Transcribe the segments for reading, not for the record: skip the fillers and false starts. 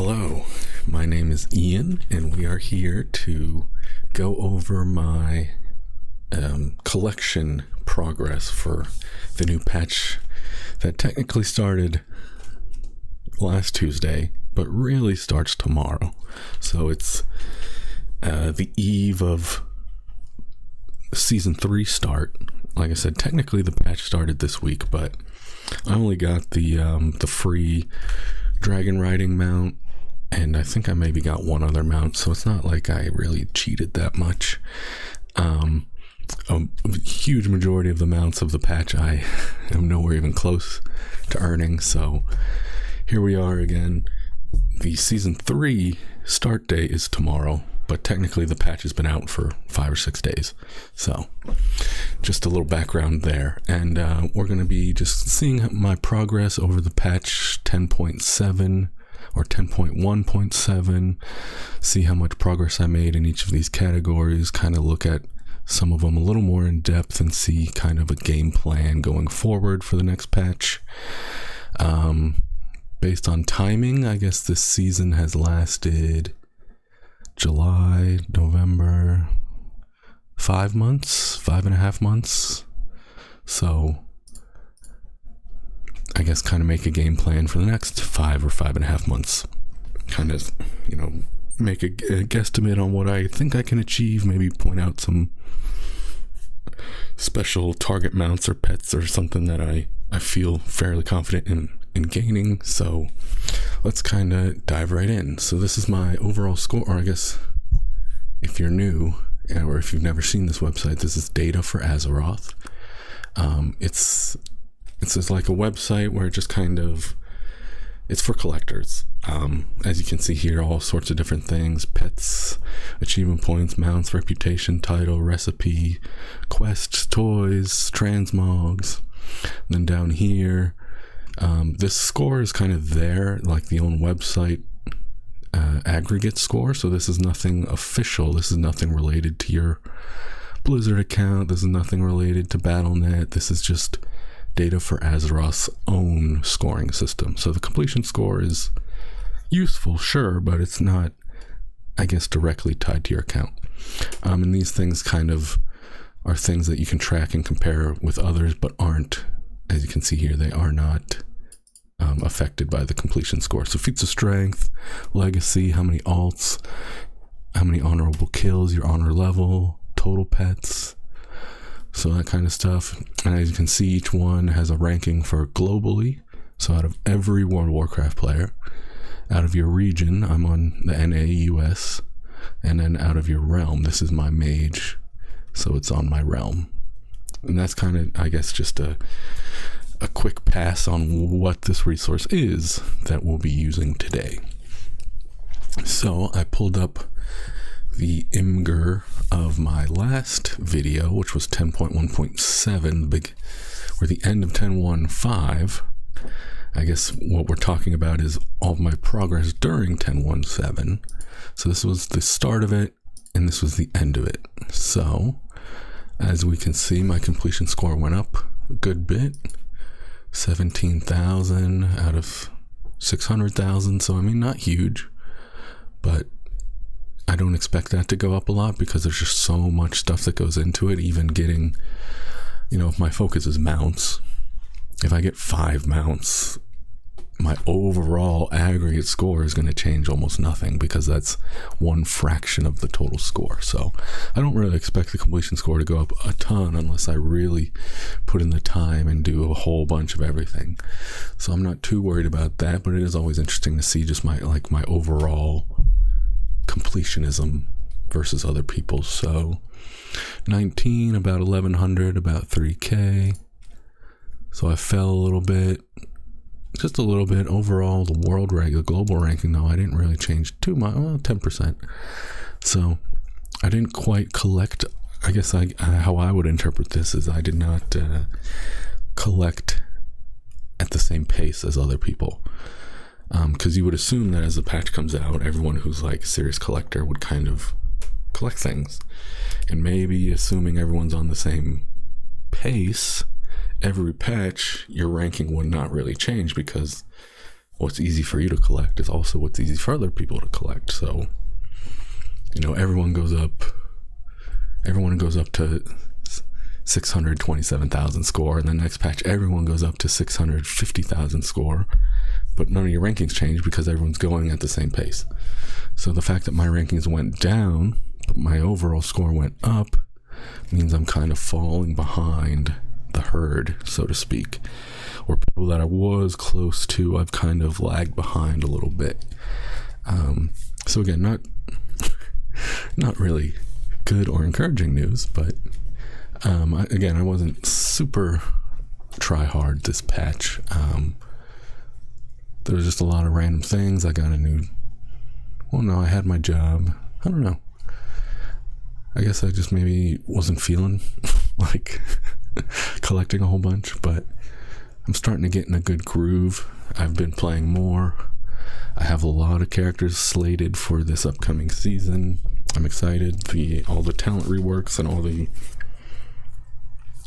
Hello, my name is Ian, and we are here to go over my collection progress for the new patch that technically started last Tuesday, but really starts tomorrow. So it's the eve of Season 3 start. Like I said, technically the patch started this week, but I only got the free dragon riding mount, and I think I maybe got one other mount, so it's not like I really cheated that much. A huge majority of the mounts of the patch I am nowhere even close to earning, so here we are again. The Season 3 start date is tomorrow, but technically the patch has been out for 5 or 6 days, so just a little background there. And we're going to be just seeing my progress over the patch 10.7 or 10.1.7, see how much progress I made in each of these categories, kind of look at some of them a little more in depth and see kind of a game plan going forward for the next patch. Based on timing, I guess this season has lasted July, November, 5 months, 5.5 months. So I guess kind of make a game plan for the next 5 or 5.5 months. Kind of, make a guesstimate on what I think I can achieve, maybe point out some special target mounts or pets or something that I feel fairly confident in gaining. So let's kind of dive right in. So this is my overall score, or I guess if you're new or if you've never seen this website, this is data for Azeroth. It's just like a website where it just kind of, it's for collectors. As you can see here, all sorts of different things: pets, achievement points, mounts, reputation, title, recipe, quests, toys, transmogs. And then down here, this score is kind of there, like the own website aggregate score. So this is nothing official. This is nothing related to your Blizzard account. This is nothing related to Battle.net. This is just data for Azeroth's own scoring system. So the completion score is useful, sure, but it's not, I guess, directly tied to your account. And these things kind of are things that you can track and compare with others, but aren't, as you can see here, they are not affected by the completion score. So feats of strength, legacy, how many alts, how many honorable kills, your honor level, total pets, so that kind of stuff. And as you can see, each one has a ranking for globally. So out of every World of Warcraft player, out of your region, I'm on the NA US, and then out of your realm, this is my mage, so it's on my realm. And that's kind of, I guess, just a quick pass on what this resource is that we'll be using today. So I pulled up the Imgur of my last video, which was 10.1.7, or the end of 10.1.5. I guess what we're talking about is all of my progress during 10.1.7. So this was the start of it, and this was the end of it. So as we can see, my completion score went up a good bit, 17,000 out of 600,000. So I mean, not huge, but I don't expect that to go up a lot because there's just so much stuff that goes into it. Even getting, if my focus is mounts, if I get 5 mounts, my overall aggregate score is going to change almost nothing because that's one fraction of the total score. So I don't really expect the completion score to go up a ton unless I really put in the time and do a whole bunch of everything. So I'm not too worried about that, but it is always interesting to see just my overall completionism versus other people. So 19, about 1100, about 3k. So I fell a little bit, just a little bit. Overall, the world rank, the global ranking, though, I didn't really change too much, 10%. So I didn't quite collect. I guess how I would interpret this is I did not collect at the same pace as other people. Because you would assume that as the patch comes out, everyone who's like a serious collector would kind of collect things. And maybe assuming everyone's on the same pace, every patch, your ranking would not really change because what's easy for you to collect is also what's easy for other people to collect. So, you know, everyone goes up to 627,000 score, and the next patch everyone goes up to 650,000 score, but none of your rankings change because everyone's going at the same pace. So the fact that my rankings went down but my overall score went up means I'm kind of falling behind the herd, so to speak, or people that I was close to, I've kind of lagged behind a little bit. So again, not really good or encouraging news, but I wasn't super try hard this patch. There was just a lot of random things. I got I had my job. I don't know. I guess I just maybe wasn't feeling like collecting a whole bunch, but I'm starting to get in a good groove. I've been playing more. I have a lot of characters slated for this upcoming season. I'm excited. All the talent reworks and all the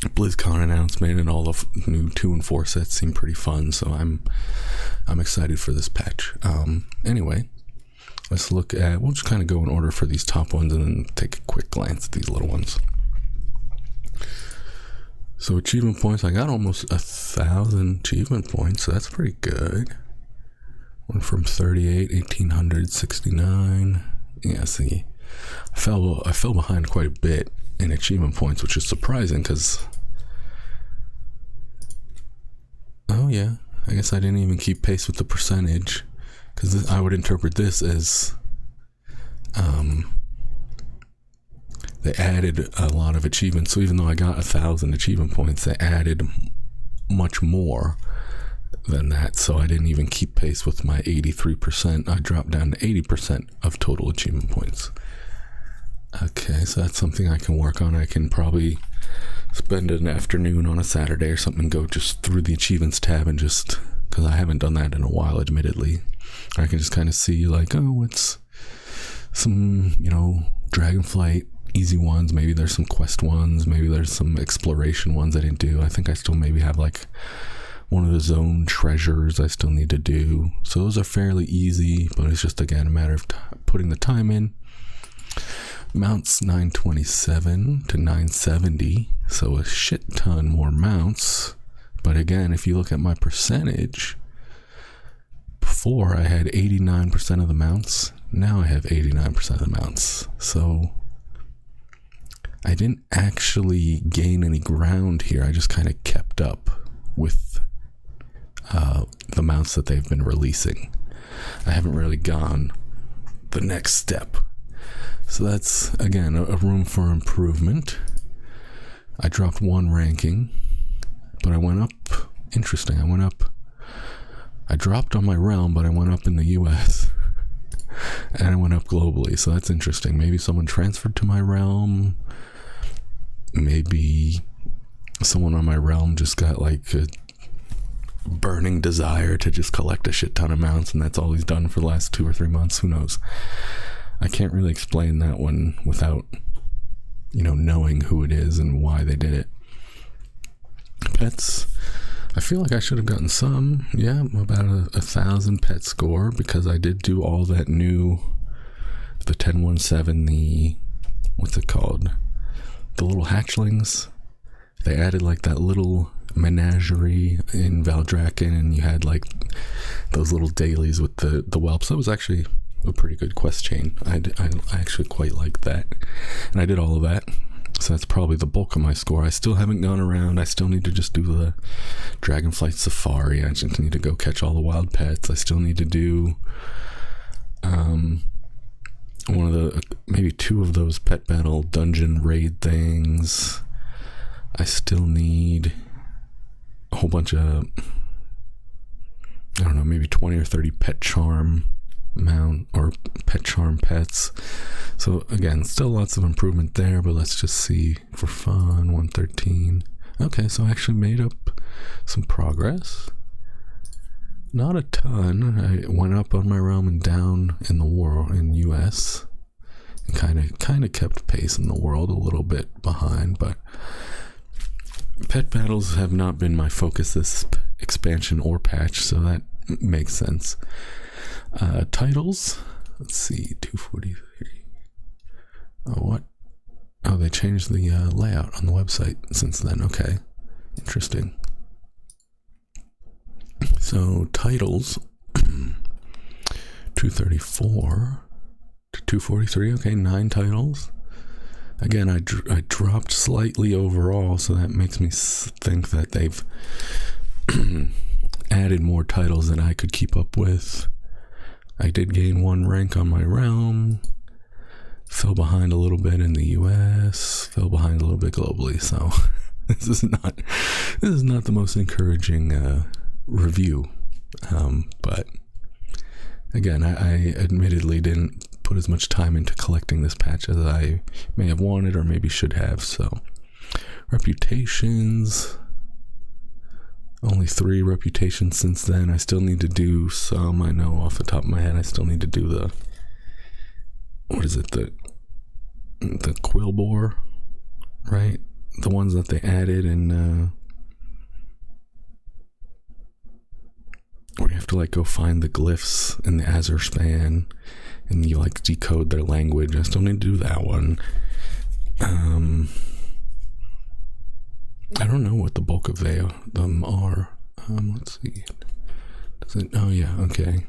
BlizzCon announcement and all the new 2 and 4 sets seem pretty fun, so I'm excited for this patch. Anyway, let's look at, we'll just kind of go in order for these top ones and then take a quick glance at these little ones. So achievement points, I got almost 1,000 achievement points, so that's pretty good. Went from 38, 1,869. Yeah, see, I fell behind quite a bit in achievement points, which is surprising because, oh yeah, I guess I didn't even keep pace with the percentage, because I would interpret this as they added a lot of achievements. So even though I got 1,000 achievement points, they added much more than that. So I didn't even keep pace with my 83%. I dropped down to 80% of total achievement points. Okay, so that's something I can work on. I can probably spend an afternoon on a Saturday or something, go just through the achievements tab and just, because I haven't done that in a while, admittedly. I can just kind of see like, oh, what's some, Dragonflight easy ones. Maybe there's some quest ones. Maybe there's some exploration ones I didn't do. I think I still maybe have like one of the zone treasures I still need to do. So those are fairly easy, but it's just, again, a matter of putting the time in. Mounts 927 to 970, so a shit ton more mounts. But again, if you look at my percentage, before I had 89% of the mounts, now I have 89% of the mounts. So I didn't actually gain any ground here. I just kind of kept up with the mounts that they've been releasing. I haven't really gone the next step. So that's, again, a room for improvement. I dropped 1 ranking, but I went up. Interesting. I dropped on my realm, but I went up in the US and I went up globally. So that's interesting. Maybe someone transferred to my realm. Maybe someone on my realm just got like a burning desire to just collect a shit ton of mounts, and that's all he's done for the last 2 or 3 months. Who knows? I can't really explain that one without, knowing who it is and why they did it. Pets, I feel like I should have gotten some. Yeah, about 1,000 pet score, because I did do all that new, the 1017, what's it called? The little hatchlings. They added like that little menagerie in Valdrakken, and you had like those little dailies with the whelps. That was actually a pretty good quest chain. I actually quite like that, and I did all of that. So that's probably the bulk of my score. I still haven't gone around. I still need to just do the Dragonflight Safari. I just need to go catch all the wild pets. I still need to do one of the, maybe 2 of those pet battle dungeon raid things. I still need a whole bunch of, I don't know, maybe 20 or 30 pet charm mount or pet charm pets. So again, still lots of improvement there, but let's just see for fun. 113. Okay, so I actually made up some progress. Not a ton. I went up on my realm and down in the world in US, and kind of kept pace in the world, a little bit behind, but pet battles have not been my focus this expansion or patch, so that makes sense. Titles, let's see, 243. Oh, what? Oh, they changed the layout on the website since then. Okay, interesting. So titles, 234 to 243. Okay, 9 titles. Again, I dropped slightly overall, so that makes me think that they've added more titles than I could keep up with. I did gain 1 rank on my realm, fell behind a little bit in the US, fell behind a little bit globally, so this is not the most encouraging review. But again, I admittedly didn't put as much time into collecting this patch as I may have wanted or maybe should have. So reputations, only 3 reputations since then. I still need to do some. I know off the top of my head I still need to do the, what is it, the Quillbore, right? The ones that they added in where you have to like go find the glyphs in the Azure span and you like decode their language. I still need to do that one. I don't know what the bulk of them are. Let's see. Does it? Oh yeah, okay.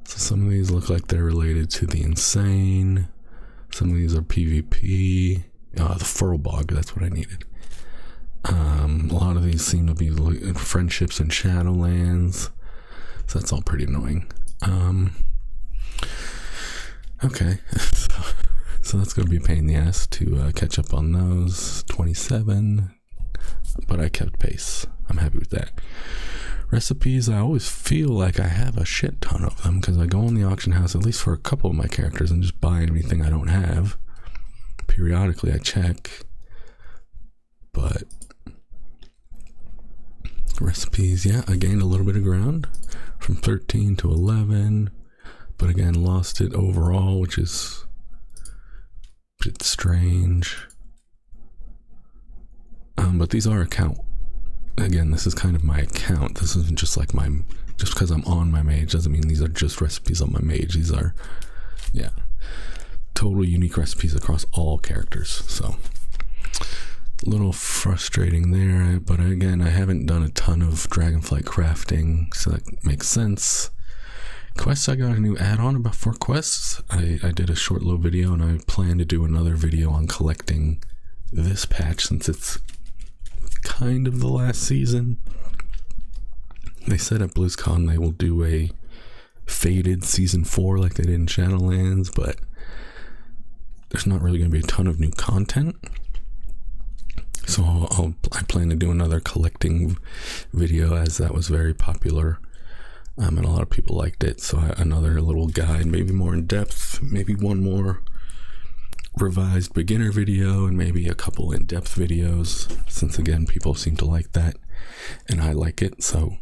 So some of these look like they're related to the Insane. Some of these are PvP. The Furlbog, that's what I needed. A lot of these seem to be friendships in Shadowlands. So that's all pretty annoying. Okay. So that's going to be a pain in the ass to catch up on those. 27. But I kept pace. I'm happy with that. Recipes, I always feel like I have a shit ton of them because I go in the auction house at least for a couple of my characters and just buy anything I don't have. Periodically I check, but recipes, yeah, I gained a little bit of ground from 13 to 11, but again lost it overall, which is a bit strange. But these are account. Again, this is kind of my account. This isn't just like just because I'm on my mage doesn't mean these are just recipes on my mage. These are, yeah, total unique recipes across all characters. So a little frustrating there, but again, I haven't done a ton of Dragonflight crafting, so that makes sense. Quests, I got a new add-on for quests. I did a short little video, and I plan to do another video on collecting this patch since it's kind of the last season. They said at BlizzCon they will do a faded season 4 like they did in Shadowlands, but there's not really going to be a ton of new content. So I plan to do another collecting video, as that was very popular, and a lot of people liked it. So another little guide, maybe more in depth, maybe one more revised beginner video, and maybe a couple in-depth videos, since again people seem to like that and I like it, so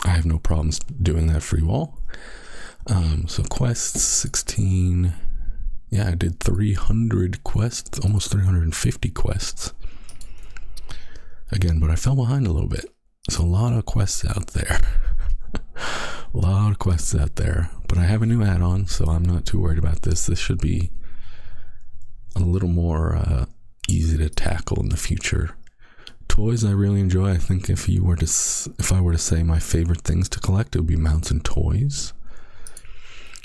I have no problems doing that for you all. So quests, 16. Yeah, I did 300 quests, almost 350 quests again, but I fell behind a little bit. So a lot of quests out there. A lot of quests out there, but I have a new add-on, so I'm not too worried about this. This should be a little more easy to tackle in the future. Toys I really enjoy. I think if I were to say my favorite things to collect, it would be mounts and toys.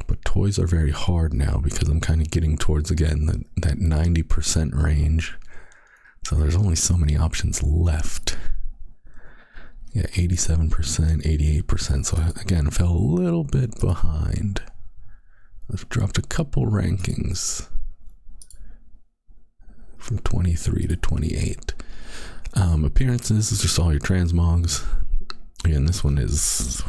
But toys are very hard now because I'm kind of getting towards, again, that 90% range. So there's only so many options left. Yeah, 87%, 88%. So again, I fell a little bit behind. I've dropped a couple rankings from 23 to 28. Appearances is just all your transmogs. Again, this one is,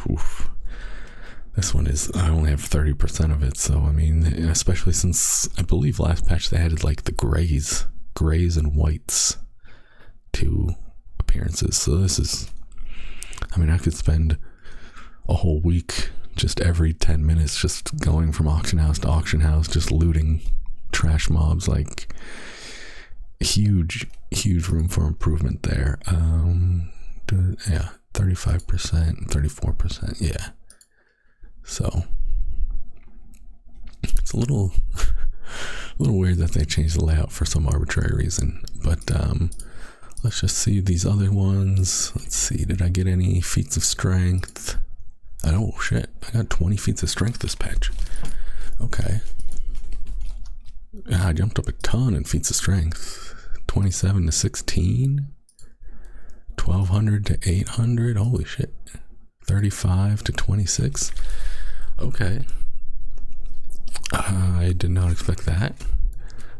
I only have 30% of it. So, I mean, especially since I believe last patch they added like the grays and whites to appearances. So this is, I mean, I could spend a whole week just every 10 minutes, just going from auction house to auction house, just looting trash mobs. Like, huge room for improvement there. Yeah, 35%, 34%, yeah. So it's a little weird that they changed the layout for some arbitrary reason. But let's just see these other ones. Let's see, did I get any feats of strength? Oh shit, I got 20 feats of strength this patch. Okay. Yeah, I jumped up a ton in feats of strength. 27 to 16. 1200 to 800. Holy shit. 35 to 26. Okay. I did not expect that.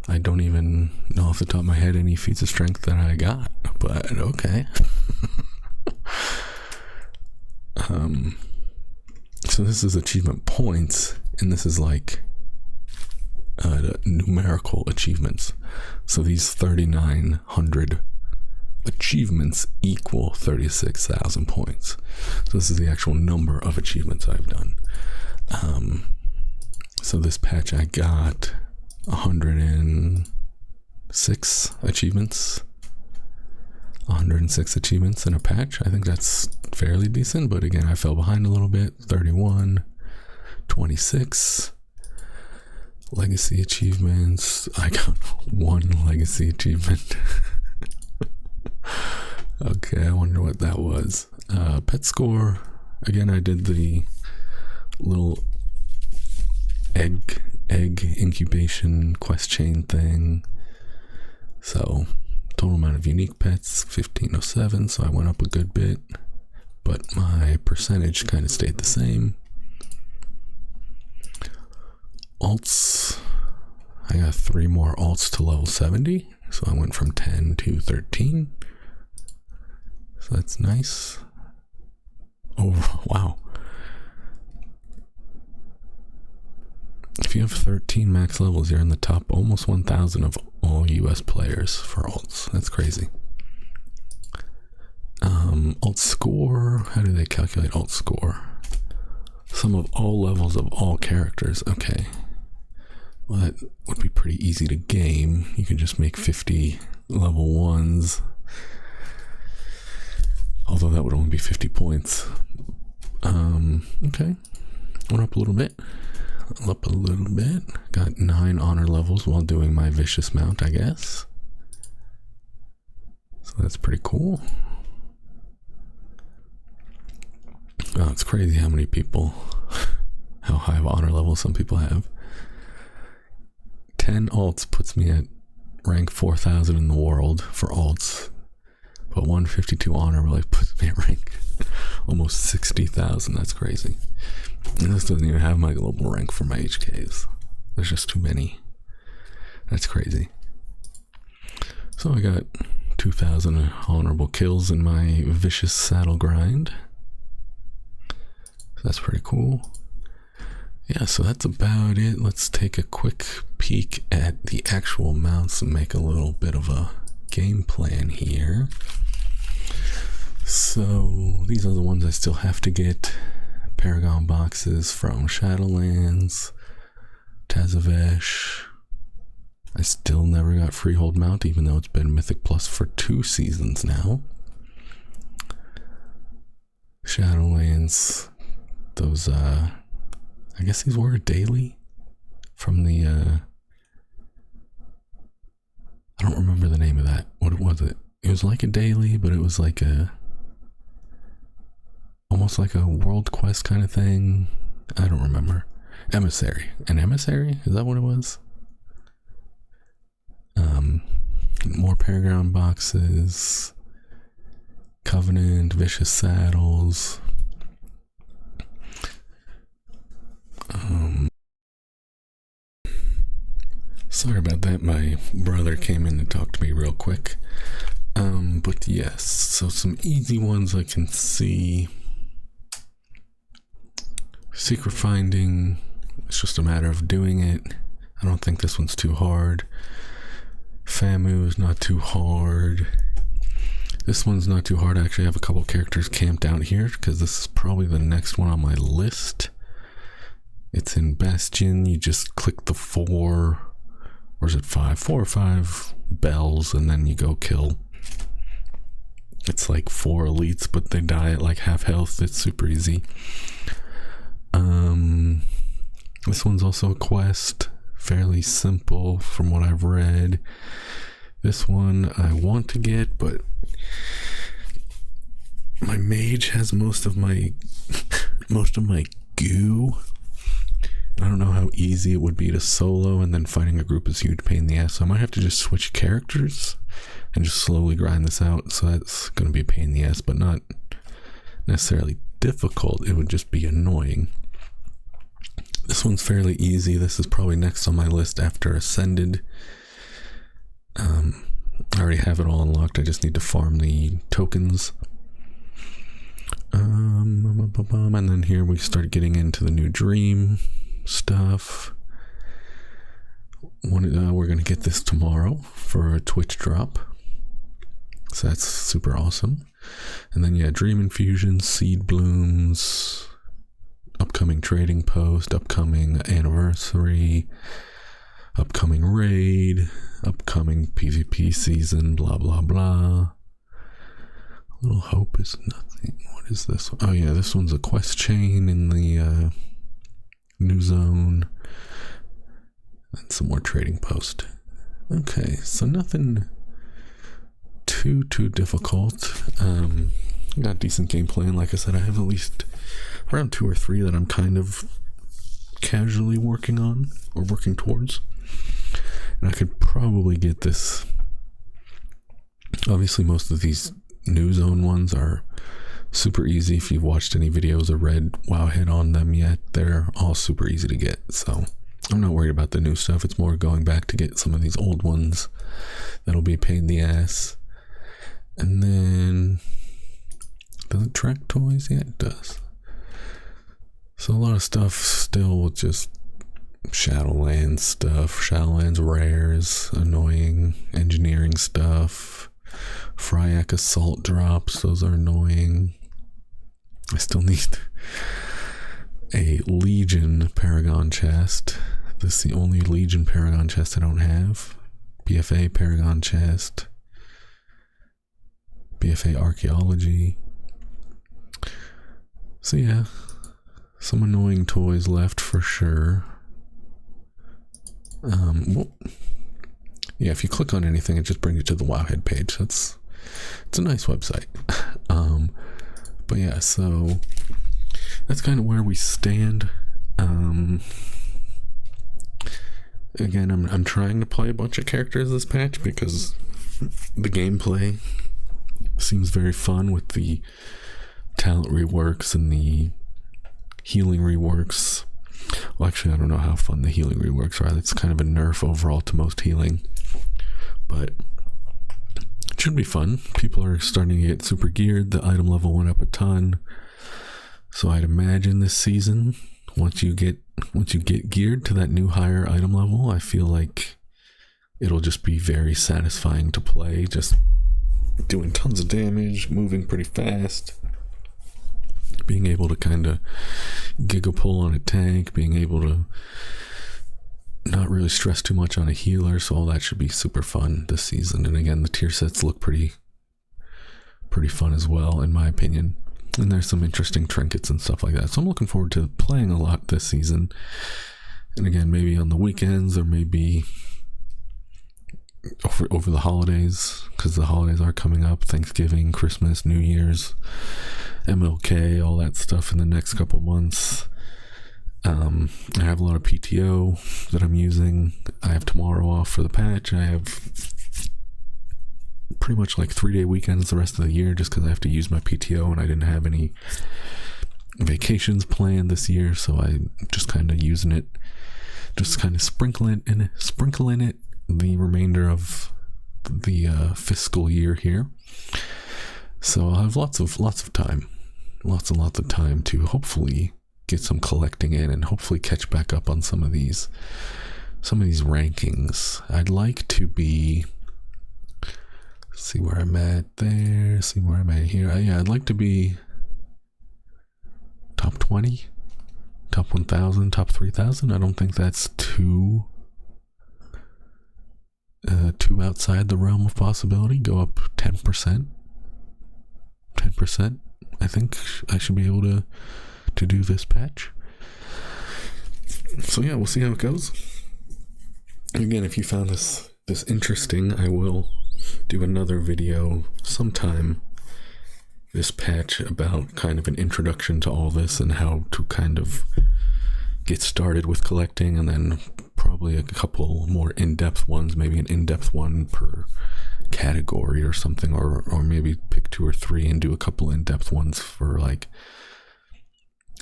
I don't even know off the top of my head any feats of strength that I got, but okay. So this is achievement points, and this is like numerical achievements. So these 3,900 achievements equal 36,000 points. So this is the actual number of achievements I've done. So this patch I got 106 achievements. 106 achievements in a patch. I think that's fairly decent, but again, I fell behind a little bit. 31, 26 legacy achievements. I got one legacy achievement. Okay, I wonder what that was. Pet score. Again, I did the little egg incubation quest chain thing. So total amount of unique pets 1507, so I went up a good bit, but my percentage kind of stayed the same. Alts, I got 3 more alts to level 70, so I went from 10 to 13, so that's nice. Oh wow, if you have 13 max levels, you're in the top almost 1,000 of all US players for alts. That's crazy. Alt score, how do they calculate alt score? Sum of all levels of all characters. Okay, well that would be pretty easy to game. You could just make 50 level 1s, although that would only be 50 points. Okay, went up a little bit. Got 9 honor levels while doing my vicious mount, I guess. So that's pretty cool. Oh, it's crazy how many people, how high of honor level some people have. 10 alts puts me at rank 4,000 in the world for alts, but 152 honor really puts me at rank almost 60,000. That's crazy. And this doesn't even have my global rank for my HKs. There's just too many. That's crazy. So I got 2,000 honorable kills in my vicious saddle grind. So that's pretty cool. Yeah, so that's about it. Let's take a quick peek at the actual mounts and make a little bit of a game plan here. So these are the ones I still have to get. Paragon boxes from Shadowlands, Tazavesh. I still never got Freehold mount, even though it's been Mythic Plus for 2 seasons now. Shadowlands, those, I guess these were daily from the, I don't remember the name of that. What was it? It was like a daily, but it was like a, almost like a world quest kind of thing. I don't remember. Emissary. An emissary? Is that what it was? More Paragon boxes. Covenant, Vicious Saddles. Sorry about that. My brother came in to talk to me real quick. But yes, so some easy ones I can see. Secret finding, it's just a matter of doing it. I don't think this one's too hard. Famu is not too hard. This one's not too hard. I actually have a couple characters camped out here because this is probably the next one on my list. It's in Bastion. You just click the 4, or is it 5? 4 or 5 bells, and then you go kill. It's like 4 elites, but they die at like half health. It's super easy. This one's also a quest. Fairly simple from what I've read. This one I want to get, but my mage has most of my goo. I don't know how easy it would be to solo, and then fighting a group is a huge pain in the ass. So I might have to just switch characters and just slowly grind this out. So that's going to be a pain in the ass, but not necessarily difficult. It would just be annoying. This one's fairly easy. This is probably next on my list after Ascended. I already have it all unlocked. I just need to farm the tokens. And then here we start getting into the new dream stuff. We're going to get this tomorrow for a Twitch drop. So that's super awesome. And then, yeah, Dream Infusion, Seed Blooms, upcoming trading post, upcoming anniversary, upcoming raid, upcoming PvP season, blah, blah, blah. Little Hope is nothing. What is this one? Oh, yeah, this one's a quest chain in the new zone. And some more trading post. Okay, so nothing too difficult. Got decent gameplay, and like I said, I have at least around 2 or 3 that I'm kind of casually working on or working towards. And I could probably get this. Obviously, most of these new zone ones are super easy. If you've watched any videos or read Wowhead on them yet, they're all super easy to get. So I'm not worried about the new stuff. It's more going back to get some of these old ones. That'll be a pain in the ass. And then, does it track toys? Yeah, it does. So a lot of stuff still just Shadowlands stuff. Shadowlands rares, annoying engineering stuff. Fryak assault drops, those are annoying. I still need a Legion Paragon chest. This is the only Legion Paragon chest I don't have. BFA Paragon chest. BFA Archaeology. So yeah, some annoying toys left for sure. Well, yeah, if you click on anything, it just brings you to the Wowhead page. It's a nice website. But yeah, so that's kind of where we stand. Again, I'm trying to play a bunch of characters this patch because the gameplay seems very fun with the talent reworks and the healing reworks. Well, actually, I don't know how fun the healing reworks are. It's kind of a nerf overall to most healing, but it should be fun. People are starting to get super geared. The item level went up a ton, so I'd imagine this season, once you get geared to that new higher item level, I feel like it'll just be very satisfying to play. Just doing tons of damage, moving pretty fast, being able to kind of giga pull on a tank, being able to not really stress too much on a healer. So all that should be super fun this season. And again, the tier sets look pretty fun as well, in my opinion. And there's some interesting trinkets and stuff like that. So I'm looking forward to playing a lot this season. And again, maybe on the weekends or maybe over the holidays, because the holidays are coming up. Thanksgiving, Christmas, New Year's, MLK, all that stuff in the next couple months. I have a lot of PTO that I'm using. I have tomorrow off for the patch. I have pretty much like 3-day weekends the rest of the year just because I have to use my PTO, and I didn't have any vacations planned this year, so I'm just kind of using it, just kind of sprinkling it the remainder of the fiscal year here. So I'll have lots of time, lots and lots of time to hopefully get some collecting in and hopefully catch back up on some of these rankings. I'd like to be, see where I'm at there, see where I'm at here. Yeah, I'd like to be top 20 top 1,000, top 3,000. I don't think that's too outside the realm of possibility. Go up 10%. 10%. I think I should be able to do this patch. So yeah, we'll see how it goes. Again, if you found this interesting, I will do another video sometime this patch about kind of an introduction to all this and how to kind of get started with collecting, and then probably a couple more in-depth ones, maybe an in-depth one per category or something, or maybe pick 2 or 3 and do a couple in-depth ones for like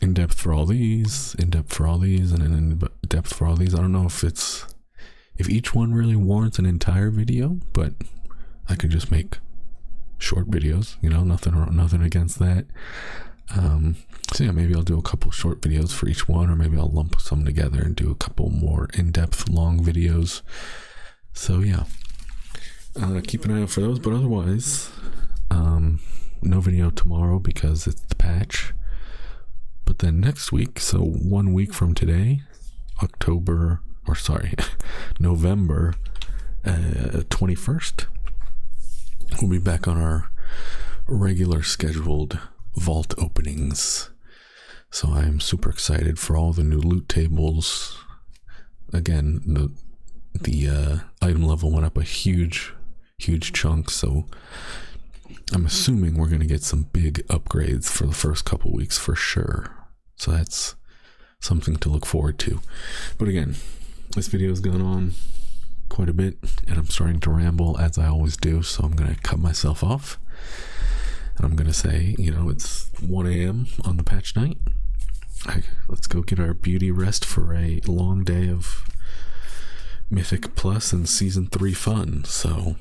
in-depth for all these, in-depth for all these, and then in-depth for all these. I don't know if each one really warrants an entire video, but I could just make short videos, you know, nothing against that. So yeah, maybe I'll do a couple short videos for each one, or maybe I'll lump some together and do a couple more in-depth long videos. So yeah, keep an eye out for those. But otherwise, no video tomorrow because it's the patch. But then next week, so 1 week from today, November 21st, we'll be back on our regular scheduled vault openings. So I'm super excited for all the new loot tables. Again, the item level went up a huge chunk, so I'm assuming we're going to get some big upgrades for the first couple weeks for sure. So that's something to look forward to. But again, this video has gone on quite a bit, and I'm starting to ramble as I always do, so I'm going to cut myself off. And I'm going to say, you know, it's 1 a.m. on the patch night. Let's go get our beauty rest for a long day of Mythic Plus and Season 3 fun. So,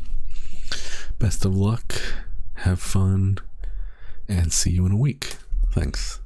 best of luck, have fun, and see you in a week. Thanks.